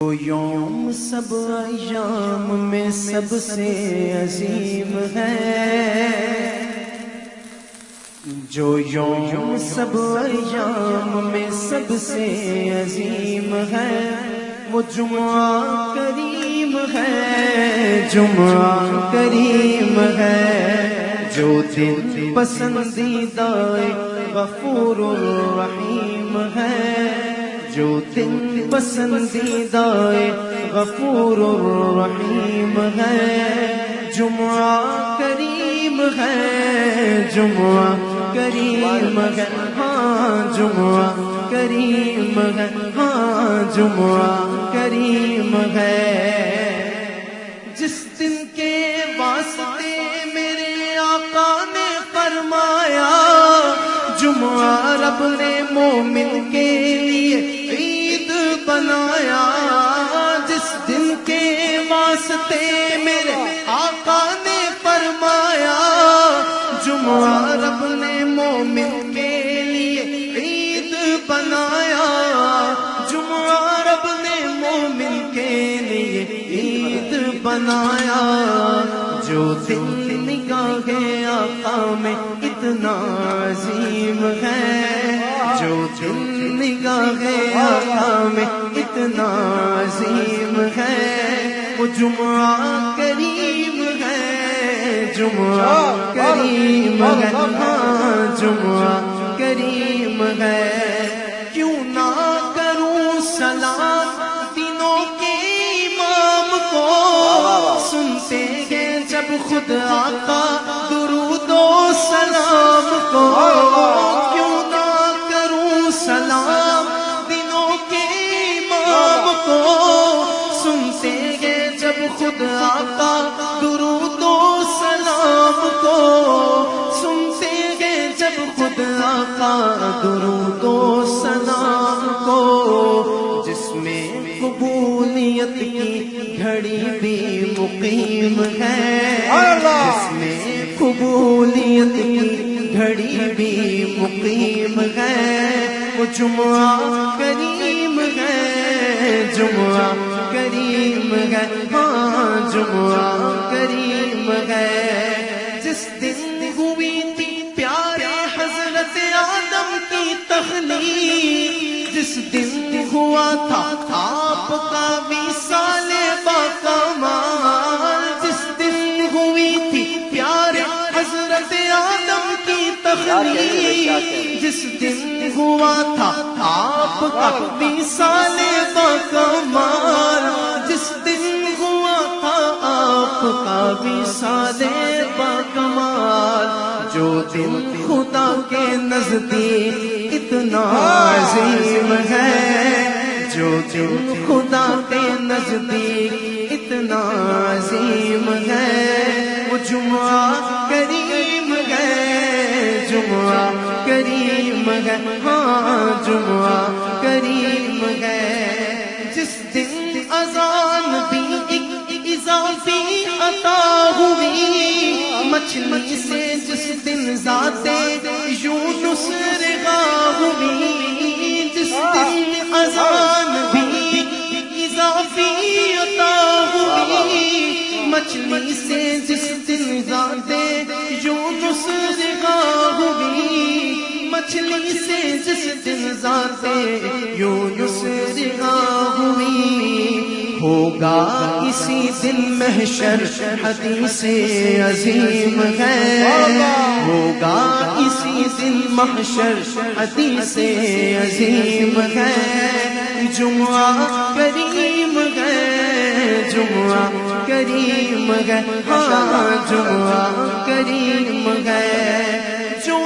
وہ یوم سب ایام میں سب سے عظیم ہے، جو یوم سب ایام میں سب سے عظیم ہے، وہ جمعہ کریم ہے، جمعہ کریم ہے، جو دل پسندیدہ غفور الرحیم ہے، جو دل پسندیدہ غفور الرحیم ہے، جمعہ کریم ہے، جمعہ کریم ہے، ہاں جمعہ کریم ہے، ہاں جمعہ کریم ہے، جس دن کے واسطے میرے آقا نے فرمایا، جمعہ رب نے مومن کے لیے عید بنایا، جس دن کے واسطے میرے آقا نے فرمایا، جمعہ رب نے مومن کے لیے عید بنایا، جمعہ رب نے مومن کے لیے عید بنایا، جو دل نگاہ آقا میں اتنا عظیم ہے، جو دل نگاہ آقا میں اتنا عظیم ہے، وہ جمعہ کریم ہے، جمعہ کریم ہے، ہاں جمعہ کریم ہے، کیوں نہ کروں سلام دنوں کے امام کو، سنتے ہیں جب خود آقا درود و سلام کو، کیوں نہ کروں سلام دنوں کے امام کو، سنتے ہیں جب خود آقا درود و سلام کو، سنتے ہیں جب خود آقا درود و سلام کو، جس میں قبولیت کی گھڑی بھی مقیم ہے، جس میں قبولیت کی گھڑی بھی مقیم ہے، وہ جمعہ کریم ہے، جمعہ کریم ہے، ہاں جمعہ کریم ہے، جس دن ہوئی تھی پیارے حضرت آدم کی تخلیق، جس دن ہوا تھا آپ کا وصال باکمال، جس دن ہوئی تھی پیارے حضرت آدم کی تخلیق، جس دن ہوا تھا آپ کا وصال باکمال، جس دن ہوا تھا آپ کا وصال باکمال، جو دن خدا کے نزدیک اتنا عظیم ہے، جو دن خدا کے نزدیک اتنا عظیم ہے، وہ جمعہ کریم ہے، جمعہ کریم ہے، ہاں جمعہ کریم ہے، جس دن اذان بھی ایک اضافی عطا ہوئی، مچھلی سے جس دن ذات یونس رغا ہوئی، جس دن اذان بھی اضافی عطا ہوئی، مچھلی سے جس دن ذات یونس رغا ہوئی، مچھلی سے جس دن ذات یونس رغا ہوئی، ہوگا اسی دن محشر حدیث عظیم ہے، ہوگا اسی دن محشر حدیث عظیم ہے، جمعہ کریم ہے، جمعہ کریم ہے، ہاں جمعہ کریم ہے، جو